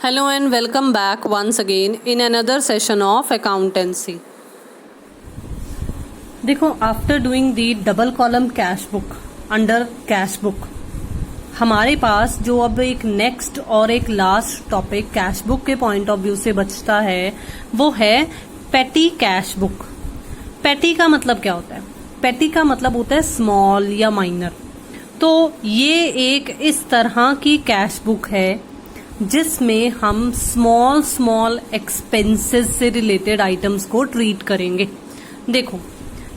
Hello and welcome back once again in another session of accountancy. देखो, after doing the double column cash book under cash book, हमारे पास जो अब एक next और एक last topic cash book के point of view से बचता है वो है पेटी कैश बुक। पेटी का मतलब क्या होता है? पेटी का मतलब होता है स्मॉल या माइनर। तो ये एक इस तरह की कैश बुक है जिसमें हम स्मॉल एक्सपेंसेस से रिलेटेड आइटम्स को ट्रीट करेंगे। देखो,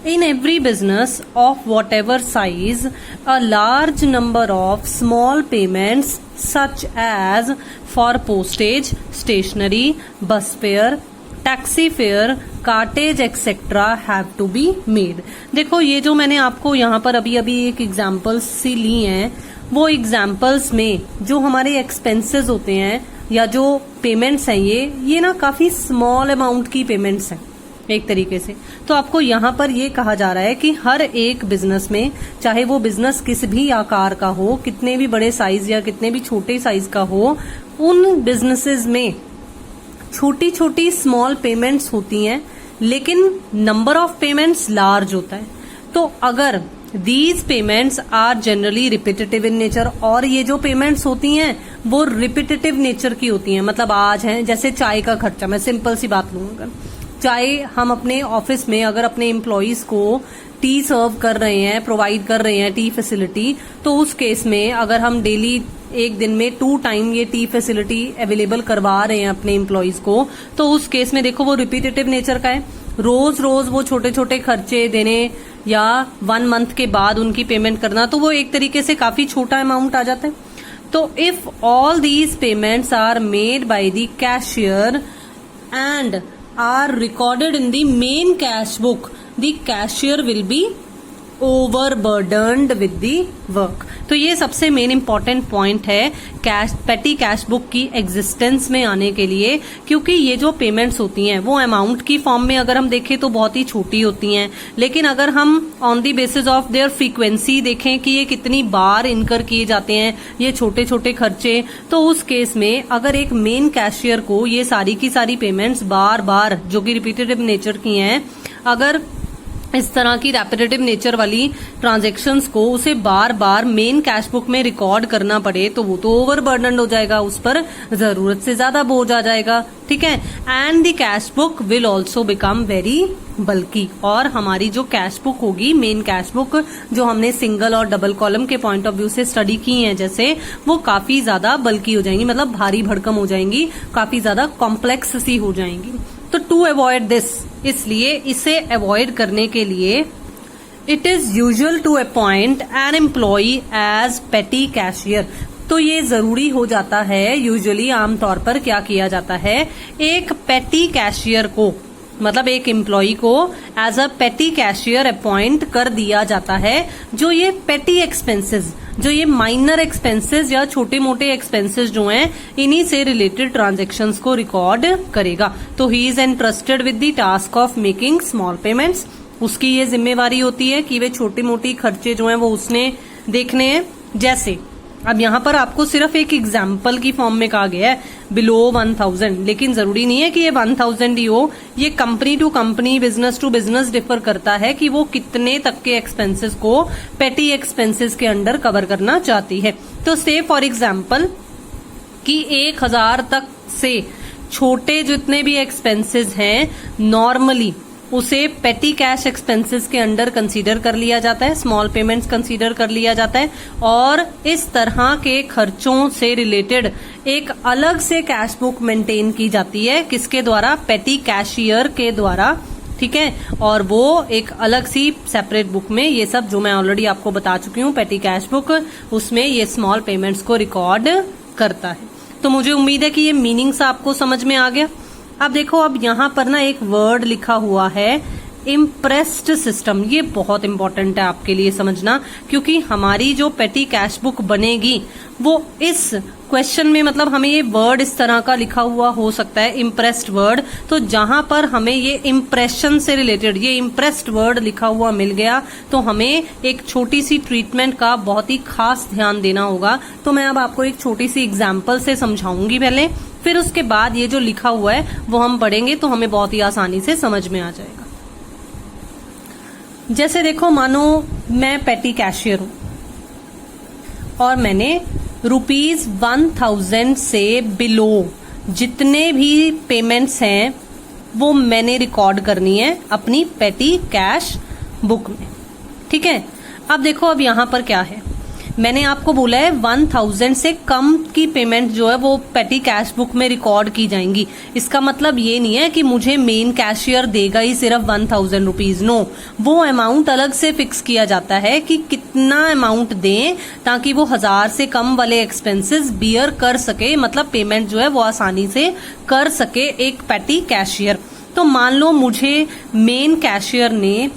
in every business of whatever size, a large number of small payments such as for postage, stationery, bus fare, taxi fare, cartage etcetera have to be made. देखो, ये जो मैंने आपको यहाँ पर अभी एक एग्जाम्पल्स सी ली हैं, वो एग्जाम्पल्स में जो हमारे एक्सपेंसेस होते हैं या जो पेमेंट्स हैं ये ना काफी स्मॉल अमाउंट की पेमेंट्स हैं एक तरीके से। तो आपको यहाँ पर ये कहा जा रहा है कि हर एक बिजनेस में, चाहे वो बिजनेस किस भी आकार का हो, कितने भी बड़े साइज या कितने भी छोटे साइज का हो, उन बिजनेसेस में छोटी छोटी स्मॉल पेमेंट्स होती हैं लेकिन नंबर ऑफ पेमेंट्स लार्ज होता है। तो अगर these payments are generally repetitive in nature, और ये जो पेमेंट्स होती हैं वो रिपीटेटिव नेचर की होती हैं, मतलब आज है जैसे चाय का खर्चा, मैं सिंपल सी बात लूँ, अगर चाहे हम अपने ऑफिस में अगर अपने एम्प्लॉइज को टी सर्व कर रहे हैं, प्रोवाइड कर रहे हैं टी फैसिलिटी, तो उस केस में अगर हम डेली एक दिन में 2 टाइम ये टी फैसिलिटी अवेलेबल करवा रहे हैं अपने एम्प्लॉइज को, तो उस केस में देखो वो रिपीटेटिव नेचर का है। रोज रोज वो छोटे छोटे खर्चे देने या 1 मंथ के बाद उनकी पेमेंट करना, तो वो एक तरीके से काफी छोटा अमाउंट आ जाता है। तो if all these payments are made by the cashier and are recorded in the main cash book, the cashier will be overburdened with the work। तो ये सबसे मेन इंपॉर्टेंट पॉइंट है पेटी कैश बुक की existence में आने के लिए, क्योंकि ये जो पेमेंट्स होती हैं वो अमाउंट की फॉर्म में अगर हम देखें तो बहुत ही छोटी होती हैं, लेकिन अगर हम on the basis of their frequency देखें कि ये कितनी बार इनकर किए जाते हैं ये छोटे छोटे खर्चे, तो उस केस में अगर एक मेन कैशियर को ये सारी की सारी पेमेंट्स बार बार जो कि रिपीटेटिव नेचर की हैं, अगर इस तरह की रेपिटेटिव नेचर वाली ट्रांजैक्शंस को उसे बार बार मेन कैश बुक में रिकॉर्ड करना पड़े, तो वो तो ओवरबर्डन हो जाएगा, उस पर जरूरत से ज्यादा बोझ आ जाएगा। ठीक है, and the cash book will also become very बल्की, और हमारी जो कैश बुक होगी, मेन कैश बुक जो हमने सिंगल और डबल कॉलम के पॉइंट ऑफ व्यू से स्टडी की है जैसे, वो काफी ज्यादा बल्की हो जाएंगी, मतलब भारी भड़कम हो जाएंगी, काफी ज्यादा कॉम्प्लेक्स सी हो जाएंगी। तो टू अवॉइड दिस, इसलिए इसे अवॉइड करने के लिए it is usual to appoint an employee as petty cashier. तो ये जरूरी हो जाता है, यूजुअली आमतौर पर क्या किया जाता है, एक पेटी कैशियर को, मतलब एक एम्प्लॉई को एज अ पेटी कैशियर अपॉइंट कर दिया जाता है, जो ये पेटी एक्सपेंसेस, जो ये माइनर एक्सपेंसेस या छोटे मोटे एक्सपेंसेस जो हैं, इन्हीं से रिलेटेड ट्रांजैक्शंस को रिकॉर्ड करेगा। तो he is entrusted with the task of making small payments. उसकी ये जिम्मेवारी होती है कि वे छोटी मोटी खर्चे जो हैं वो उसने देखने हैं। जैसे अब यहाँ पर आपको सिर्फ एक एग्जाम्पल की फॉर्म में कहा गया है बिलो 1000, लेकिन जरूरी नहीं है कि ये 1000 ही हो, ये company to company, business to business differ करता है कि वो कितने तक के एक्सपेंसेस को पेटी एक्सपेंसेस के अंडर कवर करना चाहती है। तो से फॉर एग्जाम्पल कि 1000 तक से छोटे जितने भी एक्सपेंसेस हैं नॉर्मली उसे पेटी कैश एक्सपेंसेस के अंडर कंसीडर कर लिया जाता है, स्मॉल पेमेंट्स कंसीडर कर लिया जाता है, और इस तरह के खर्चों से रिलेटेड एक अलग से कैश बुक मेंटेन की जाती है, किसके द्वारा? पेटी कैशियर के द्वारा। ठीक है, और वो एक अलग सी सेपरेट बुक में ये सब जो मैं ऑलरेडी आपको बता चुकी हूँ, पेटी कैश बुक, उसमें ये स्मॉल पेमेंट्स को रिकॉर्ड करता है। तो मुझे उम्मीद है कि ये मीनिंग सा आपको समझ में आ गया। अब देखो, अब यहाँ पर ना एक वर्ड लिखा हुआ है इम्प्रेस्ड सिस्टम। ये बहुत इंपॉर्टेंट है आपके लिए समझना, क्योंकि हमारी जो पेटी कैश बुक बनेगी वो इस क्वेश्चन में मतलब हमें ये वर्ड इस तरह का लिखा हुआ हो सकता है, इम्प्रेस्ड वर्ड, तो जहां पर हमें ये इम्प्रेशन से रिलेटेड ये इम्प्रेस्ड वर्ड लिखा हुआ मिल गया तो हमें एक छोटी सी ट्रीटमेंट का बहुत ही खास ध्यान देना होगा। तो मैं अब आपको एक छोटी सी एग्जाम्पल से समझाऊंगी पहले, फिर उसके बाद ये जो लिखा हुआ है वो हम पढ़ेंगे तो हमें बहुत ही आसानी से समझ में आ जाएगा। जैसे देखो, मानो मैं पेटी कैशियर हूं और मैंने ₹1000 से बिलो जितने भी पेमेंट्स हैं वो मैंने रिकॉर्ड करनी है अपनी पेटी कैश बुक में। ठीक है, अब देखो, अब यहां पर क्या है, मैंने आपको बोला है 1000 से कम की पेमेंट जो है वो पेटी कैश बुक में रिकॉर्ड की जाएंगी। इसका मतलब ये नहीं है कि मुझे मेन कैशियर देगा ही सिर्फ 1000 रुपीज, नो, वो अमाउंट अलग से फिक्स किया जाता है कि कितना अमाउंट दें ताकि वो 1000 से कम वाले एक्सपेंसेस बियर कर सके, मतलब पेमेंट जो है वो आसानी से कर सके एक पेटी कैशियर। तो मान लो मुझे मेन कैशियर ने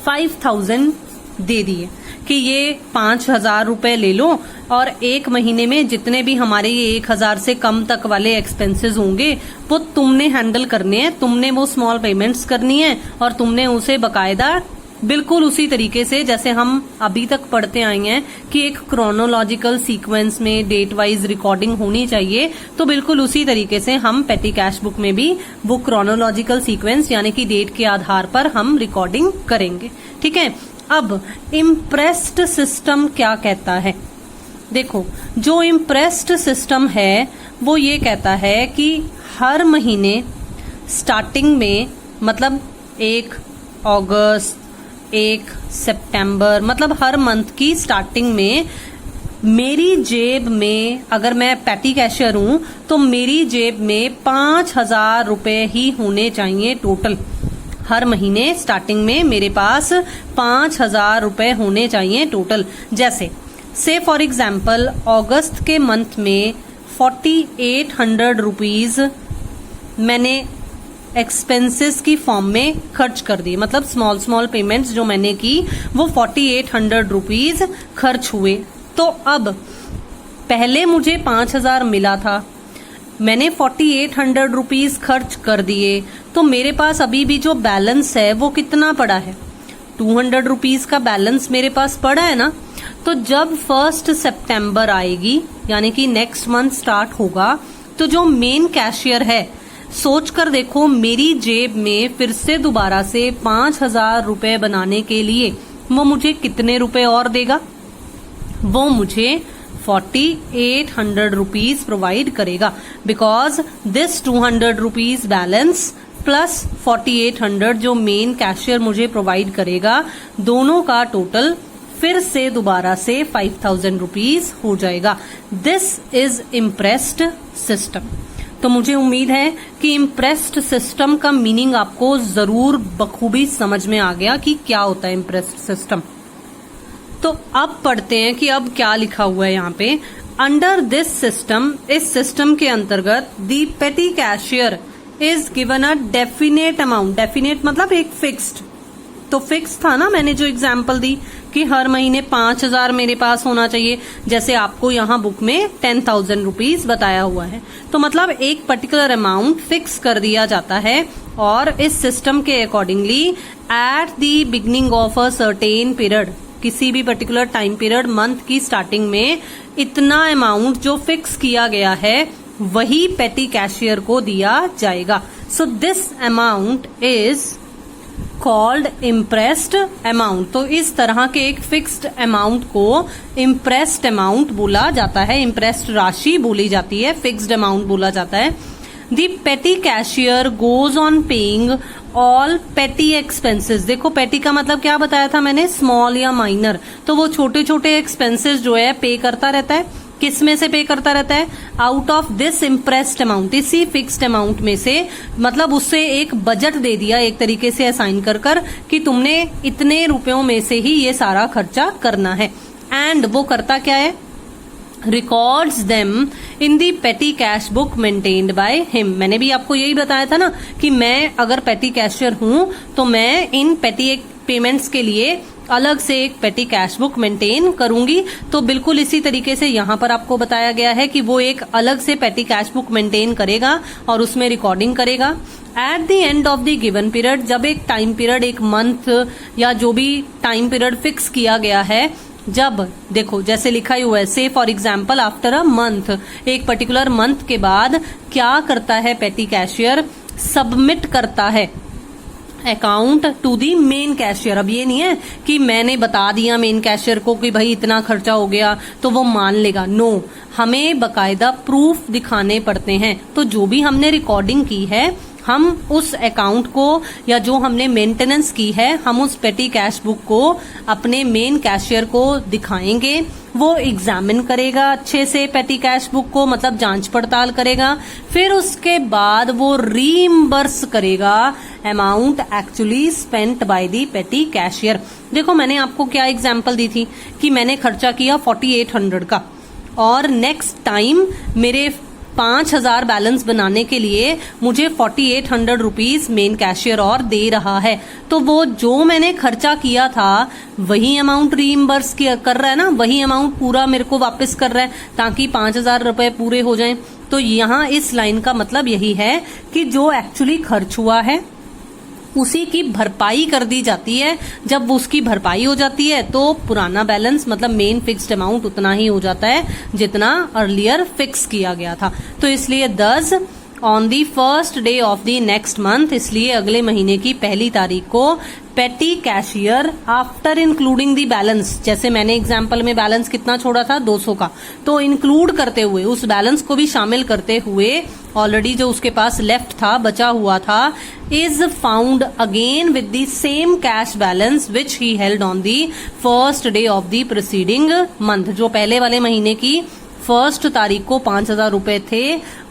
₹5000 दे दिए कि ये 5000 रुपए ले लो और एक महीने में जितने भी हमारे ये 1000 से कम तक वाले एक्सपेंसेस होंगे वो तुमने हैंडल करने हैं, तुमने वो स्मॉल पेमेंट्स करनी है और तुमने उसे बकायदा बिल्कुल उसी तरीके से जैसे हम अभी तक पढ़ते आए हैं कि एक क्रोनोलॉजिकल सीक्वेंस में डेट वाइज रिकॉर्डिंग होनी चाहिए, तो बिल्कुल उसी तरीके से हम पेटी कैश बुक में भी वो क्रोनोलॉजिकल सीक्वेंस यानी कि डेट के आधार पर हम रिकॉर्डिंग करेंगे। ठीक है, अब इम्प्रेस्ड सिस्टम क्या कहता है? देखो, जो इम्प्रेस्ड सिस्टम है वो ये कहता है कि हर महीने स्टार्टिंग में, मतलब 1 अगस्त, 1 सितंबर, मतलब हर मंथ की स्टार्टिंग में मेरी जेब में, अगर मैं पेटी कैशियर हूं तो मेरी जेब में 5000 रुपए ही होने चाहिए टोटल। हर महीने स्टार्टिंग में मेरे पास 5000 रुपए होने चाहिए टोटल। जैसे से फॉर एग्जाम्पल अगस्त के मंथ में 4800 रुपीज मैंने एक्सपेंसेस की फॉर्म में खर्च कर दिए, मतलब स्मॉल पेमेंट्स जो मैंने की वो 4800 रुपीज खर्च हुए। तो अब पहले मुझे 5000 मिला था, मैंने 4800 रुपीज खर्च कर दिए, तो मेरे पास अभी भी जो बैलेंस है वो कितना पड़ा है? 200 रुपीज का बैलेंस मेरे पास पड़ा है ना। तो जब 1 सितंबर आएगी यानी कि नेक्स्ट मंथ स्टार्ट होगा, तो जो मेन कैशियर है, सोच कर देखो, मेरी जेब में फिर से दोबारा से 5000 रुपए बनाने के लिए वो मुझे कितने रुपए और देगा? वो मुझे 4800 रुपीज प्रोवाइड करेगा, because this 200 rupees balance plus 4800 जो मेन कैशियर मुझे प्रोवाइड करेगा, दोनों का टोटल फिर से दोबारा से 5000 रुपीज हो जाएगा। This is impressed system. तो मुझे उम्मीद है कि इम्प्रेस्ड सिस्टम का मीनिंग आपको जरूर बखूबी समझ में आ गया कि क्या होता है इम्प्रेस्ड सिस्टम। तो अब पढ़ते हैं कि अब क्या लिखा हुआ है यहाँ पे। अंडर दिस सिस्टम, इस सिस्टम के अंतर्गत दी पेटी cashier is given a definite amount. Definite मतलब एक फिक्स्ड, तो फिक्स था ना, मैंने जो एग्जाम्पल दी कि हर महीने 5000 मेरे पास होना चाहिए, जैसे आपको यहाँ बुक में 10,000 रुपीज बताया हुआ है। तो मतलब एक पर्टिकुलर अमाउंट फिक्स कर दिया जाता है और इस सिस्टम के accordingly at the beginning of a certain period, किसी भी पर्टिकुलर टाइम पीरियड मंथ की स्टार्टिंग में इतना अमाउंट जो फिक्स किया गया है वही पेटी कैशियर को दिया जाएगा। So this amount is called impressed amount. तो इस तरह के एक फिक्स्ड अमाउंट को इम्प्रेस्ड अमाउंट बोला जाता है, इम्प्रेस्ड राशि बोली जाती है, फिक्स्ड अमाउंट बोला जाता है। दी पेटी cashier goes on paying all पेटी एक्सपेंसेस। देखो, पेटी का मतलब क्या बताया था मैंने, स्मॉल या माइनर। तो वो छोटे छोटे एक्सपेंसेस जो है पे करता रहता है। किस में से पे करता रहता है? Out of this impressed amount, इसी फिक्स्ड अमाउंट में से, मतलब उससे एक बजट दे दिया एक तरीके से असाइन कर कि तुमने इतने रुपयों में से ही ये सारा खर्चा करना है। एंड वो करता क्या है? रिकॉर्ड्स देम इन दी पेटी cash book maintained by him. मैंने भी आपको यही बताया था ना कि मैं अगर पेटी कैशियर हूं तो मैं इन पेटी पेमेंट्स के लिए अलग से एक पेटी कैश बुक मेंटेन करूंगी। तो बिल्कुल इसी तरीके से यहाँ पर आपको बताया गया है कि वो एक अलग से पेटी कैश बुक मेंटेन करेगा और उसमें रिकॉर्डिंग करेगा। At the end of the given period, जब एक टाइम पीरियड, एक मंथ या जो भी टाइम पीरियड फिक्स किया गया है, जब देखो जैसे लिखा ही हुआ है, से for example after a month, एक पर्टिकुलर मंथ के बाद क्या करता है पेटी कैशियर, सबमिट करता है account to the main cashier. अब ये नहीं है कि मैंने बता दिया मेन कैशियर को कि भाई इतना खर्चा हो गया तो वो मान लेगा, नो, हमें बकायदा प्रूफ दिखाने पड़ते हैं। तो जो भी हमने रिकॉर्डिंग की है, हम उस अकाउंट को या जो हमने मेंटेनेंस की है, हम उस पेटी कैश बुक को अपने मेन कैशियर को दिखाएंगे। वो एग्जामिन करेगा अच्छे से पेटी कैश बुक को, मतलब जांच पड़ताल करेगा। फिर उसके बाद वो रीइंबर्स करेगा amount actually spent by the पेटी कैशियर। देखो मैंने आपको क्या एग्जांपल दी थी कि मैंने खर्चा किया 4800 का और नेक्स्ट टाइम मेरे 5000 बैलेंस बनाने के लिए मुझे 4800 रुपीज मेन कैशियर और दे रहा है। तो वो जो मैंने खर्चा किया था वही अमाउंट रीइंबर्स कर रहा है ना, वही अमाउंट पूरा मेरे को वापस कर रहा है ताकि 5000 रुपए पूरे हो जाएं। तो यहाँ इस लाइन का मतलब यही है कि जो एक्चुअली खर्च हुआ है उसी की भरपाई कर दी जाती है। जब उसकी भरपाई हो जाती है तो पुराना बैलेंस मतलब मेन फिक्स्ड अमाउंट उतना ही हो जाता है जितना अर्लियर फिक्स किया गया था। तो इसलिए 10 on the first day of the next month, इसलिए अगले महीने की पहली तारीख को पेटी cashier after including the balance, जैसे मैंने एग्जांपल में बैलेंस कितना छोड़ा था 200 का, तो इंक्लूड करते हुए उस बैलेंस को भी शामिल करते हुए ऑलरेडी जो उसके पास लेफ्ट था, बचा हुआ था, is found again with the same cash balance which he held on the first day of the preceding month. जो पहले वाले महीने की फर्स्ट तारीख को 5000 रुपए थे,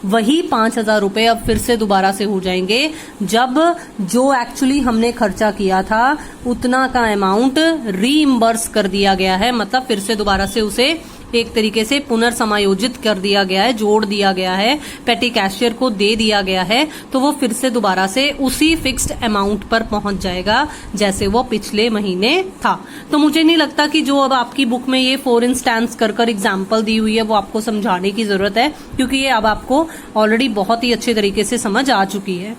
वही 5000 रुपए अब फिर से दोबारा से हो जाएंगे जब जो एक्चुअली हमने खर्चा किया था उतना का अमाउंट रीइंबर्स कर दिया गया है। मतलब फिर से दोबारा से उसे एक तरीके से पुनर्समायोजित कर दिया गया है, जोड़ दिया गया है, पेटी कैशियर को दे दिया गया है। तो वो फिर से दोबारा से उसी फिक्स्ड अमाउंट पर पहुंच जाएगा जैसे वो पिछले महीने था। तो मुझे नहीं लगता कि जो अब आपकी बुक में ये 4 इंस्टेंस कर एग्जाम्पल दी हुई है वो आपको समझाने की जरूरत है, क्योंकि ये अब आपको ऑलरेडी बहुत ही अच्छे तरीके से समझ आ चुकी है,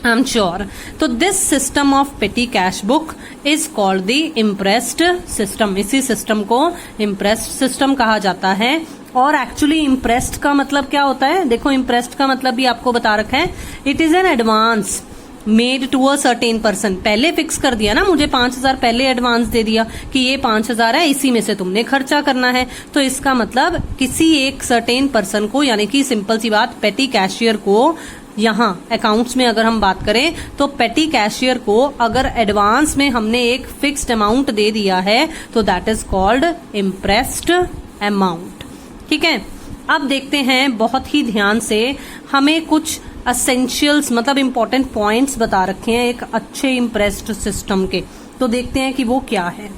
आई एम श्योर। तो दिस सिस्टम ऑफ पेटी cash book is called the impressed system. इसी सिस्टम को इम्प्रेस्ड सिस्टम कहा जाता है। और एक्चुअली इम्प्रेस्ड का मतलब क्या होता है, देखो इम्प्रेस्ड का मतलब भी आपको बता रखा है, it is an advance made to a certain person. पहले फिक्स कर दिया ना, मुझे 5000 पहले एडवांस दे दिया कि ये 5000 है, इसी में से तुमने खर्चा करना है। तो इसका मतलब किसी एक सर्टेन पर्सन को, यानी कि सिंपल सी बात पेटी कैशियर को, यहाँ अकाउंट्स में अगर हम बात करें तो पेटी कैशियर को अगर एडवांस में हमने एक फिक्स्ड अमाउंट दे दिया है तो that is called impressed amount. ठीक है, अब देखते हैं बहुत ही ध्यान से, हमें कुछ एसेंशियल्स मतलब इंपॉर्टेंट पॉइंट्स बता रखे हैं एक अच्छे इम्प्रेस्ड सिस्टम के। तो देखते हैं कि वो क्या है।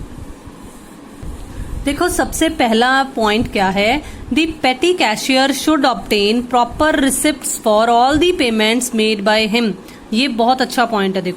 देखो सबसे पहला पॉइंट क्या है, the petty cashier should obtain proper receipts for all the payments made by him. ये बहुत अच्छा पॉइंट है।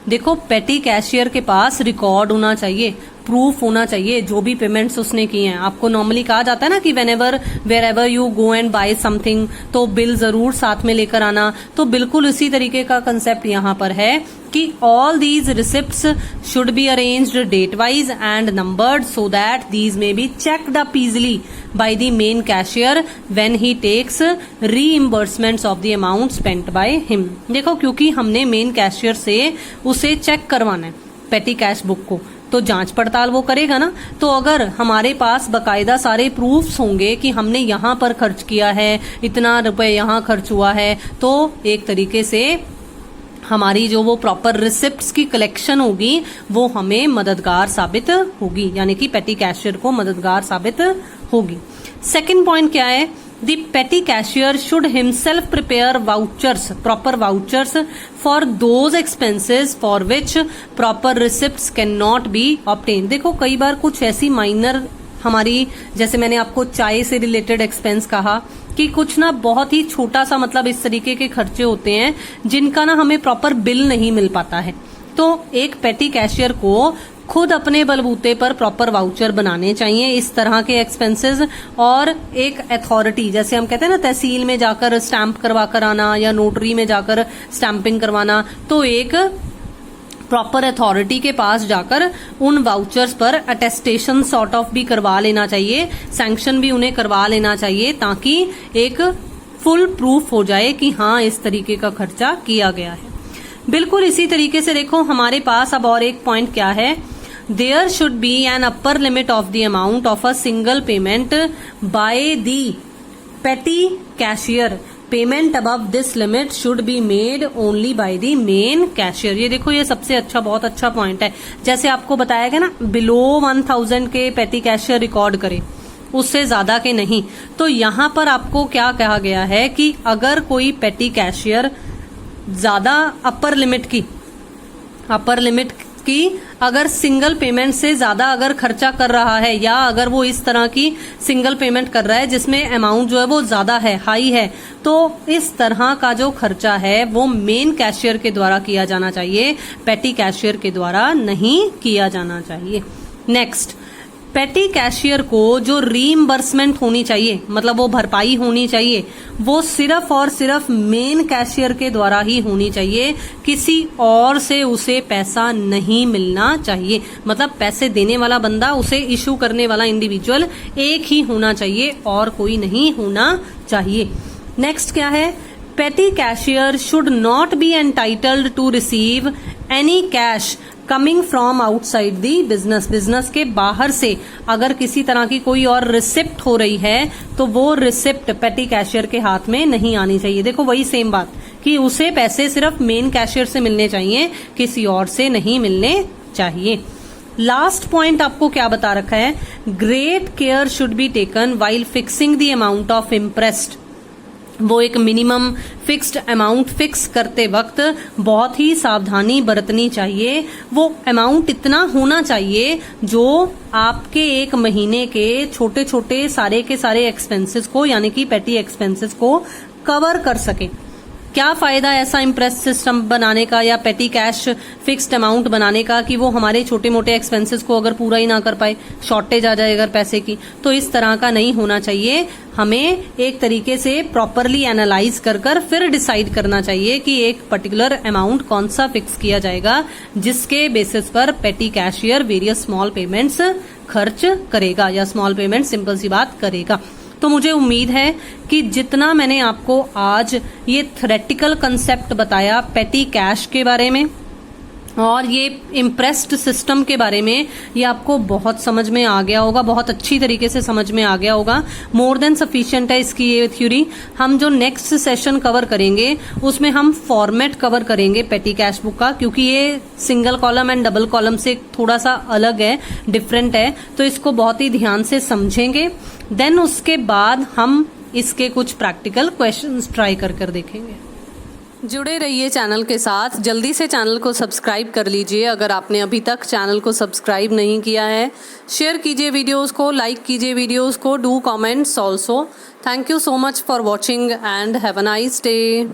देखो पेटी कैशियर के पास रिकॉर्ड होना चाहिए, प्रूफ होना चाहिए जो भी पेमेंट्स उसने किए हैं। आपको नॉर्मली कहा जाता है ना कि whenever wherever you go and buy something तो बिल जरूर साथ में लेकर आना। तो बिल्कुल इसी तरीके का कंसेप्ट यहाँ पर है कि all these receipts should be arranged date wise and numbered so that these may be checked up easily by the main cashier when he takes reimbursements of the amount spent by him. देखो क्योंकि हमने main cashier से उसे check करवाना है पेटी cash book को, तो जांच पड़ताल वो करेगा ना। तो अगर हमारे पास बकायदा सारे प्रूफ्स होंगे कि हमने यहाँ पर खर्च किया है, इतना रुपए यहाँ खर्च हुआ है, तो एक तरीके से हमारी जो वो प्रॉपर रिसिप्ट्स की कलेक्शन होगी वो हमें मददगार साबित होगी, यानी कि पेटी कैशियर को मददगार साबित होगी। सेकंड पॉइंट क्या है, The petty cashier should himself prepare vouchers, proper vouchers for those expenses for which proper receipts cannot be obtained। देखो कई बार कुछ ऐसी माइनर हमारी, जैसे मैंने आपको चाय से रिलेटेड एक्सपेंस कहा कि कुछ ना बहुत ही छोटा सा मतलब इस तरीके के खर्चे होते हैं जिनका ना हमें प्रॉपर बिल नहीं मिल पाता है। तो एक पेटी कैशियर को खुद अपने बलबूते पर प्रॉपर वाउचर बनाने चाहिए इस तरह के एक्सपेंसेस, और एक अथॉरिटी, जैसे हम कहते हैं ना तहसील में जाकर स्टैंप करवा कर आना या नोटरी में जाकर स्टैंपिंग करवाना, तो एक प्रॉपर अथॉरिटी के पास जाकर उन वाउचर्स पर अटेस्टेशन सॉर्ट ऑफ भी करवा लेना चाहिए, सैंक्शन भी उन्हें करवा लेना चाहिए, ताकि एक फुल प्रूफ हो जाए कि हाँ इस तरीके का खर्चा किया गया है। बिल्कुल इसी तरीके से देखो हमारे पास अब और एक पॉइंट क्या है, there should be an upper limit of the amount of a single payment by the petty cashier, payment above this limit should be made only by the main cashier. ये देखो ये सबसे अच्छा, बहुत अच्छा पॉइंट है। जैसे आपको बताया गया ना बिलो 1000 के पेटी कैशियर रिकॉर्ड करे, उससे ज्यादा के नहीं। तो यहाँ पर आपको क्या कहा गया है कि अगर कोई पेटी कैशियर ज्यादा अपर लिमिट की अगर सिंगल पेमेंट से ज्यादा अगर खर्चा कर रहा है, या अगर वो इस तरह की सिंगल पेमेंट कर रहा है जिसमें अमाउंट जो है वो ज्यादा है, हाई है, तो इस तरह का जो खर्चा है वो मेन कैशियर के द्वारा किया जाना चाहिए, पेटी कैशियर के द्वारा नहीं किया जाना चाहिए। नेक्स्ट, पेटी कैशियर को जो रीइंबर्समेंट होनी चाहिए, मतलब वो भरपाई होनी चाहिए, वो सिर्फ और सिर्फ मेन कैशियर के द्वारा ही होनी चाहिए, किसी और से उसे पैसा नहीं मिलना चाहिए। मतलब पैसे देने वाला बंदा, उसे इशू करने वाला इंडिविजुअल एक ही होना चाहिए और कोई नहीं होना चाहिए। नेक्स्ट क्या है, petty cashier should not be entitled to receive any cash coming from outside the business. Business के बाहर से अगर किसी तरह की कोई और रिसिप्ट हो रही है तो वो रिसिप्ट पेटी कैशियर के हाथ में नहीं आनी चाहिए। देखो वही सेम बात कि उसे पैसे सिर्फ मेन कैशियर से मिलने चाहिए, किसी और से नहीं मिलने चाहिए। लास्ट पॉइंट आपको क्या बता रखा है, great care should be taken while fixing the amount of interest. वो एक मिनिमम फिक्स्ड अमाउंट फिक्स करते वक्त बहुत ही सावधानी बरतनी चाहिए। वो अमाउंट इतना होना चाहिए जो आपके एक महीने के छोटे छोटे सारे के सारे एक्सपेंसेस को, यानी कि पेटी एक्सपेंसेस को कवर कर सके। क्या फायदा ऐसा इंप्रेस सिस्टम बनाने का या पेटी कैश फिक्स्ड अमाउंट बनाने का कि वो हमारे छोटे मोटे एक्सपेंसेस को अगर पूरा ही ना कर पाए, शॉर्टेज आ जाए अगर पैसे की, तो इस तरह का नहीं होना चाहिए। हमें एक तरीके से प्रॉपरली एनालाइज कर फिर डिसाइड करना चाहिए कि एक पर्टिकुलर अमाउंट कौन सा फिक्स किया जाएगा, जिसके बेसिस पर पेटी कैशियर वेरियस स्मॉल पेमेंट्स खर्च करेगा या स्मॉल पेमेंट सिंपल सी बात करेगा। तो मुझे उम्मीद है कि जितना मैंने आपको आज ये थ्योरेटिकल कंसेप्ट बताया पेटी कैश के बारे में और ये इम्प्रेस्ड सिस्टम के बारे में, ये आपको बहुत समझ में आ गया होगा, बहुत अच्छी तरीके से समझ में आ गया होगा। मोर देन सफिशिएंट है इसकी ये थ्योरी। हम जो नेक्स्ट सेशन कवर करेंगे उसमें हम फॉर्मेट कवर करेंगे पेटी कैश बुक का, क्योंकि ये single column and double column से थोड़ा सा अलग है, डिफरेंट है, तो इसको बहुत ही ध्यान से समझेंगे। देन उसके बाद हम इसके कुछ प्रैक्टिकल क्वेश्चंस ट्राई कर देखेंगे। जुड़े रहिए चैनल के साथ, जल्दी से चैनल को सब्सक्राइब कर लीजिए अगर आपने अभी तक चैनल को सब्सक्राइब नहीं किया है। शेयर कीजिए वीडियोस को, लाइक कीजिए वीडियोस को, do comments also. Thank you so much for watching and have a nice day.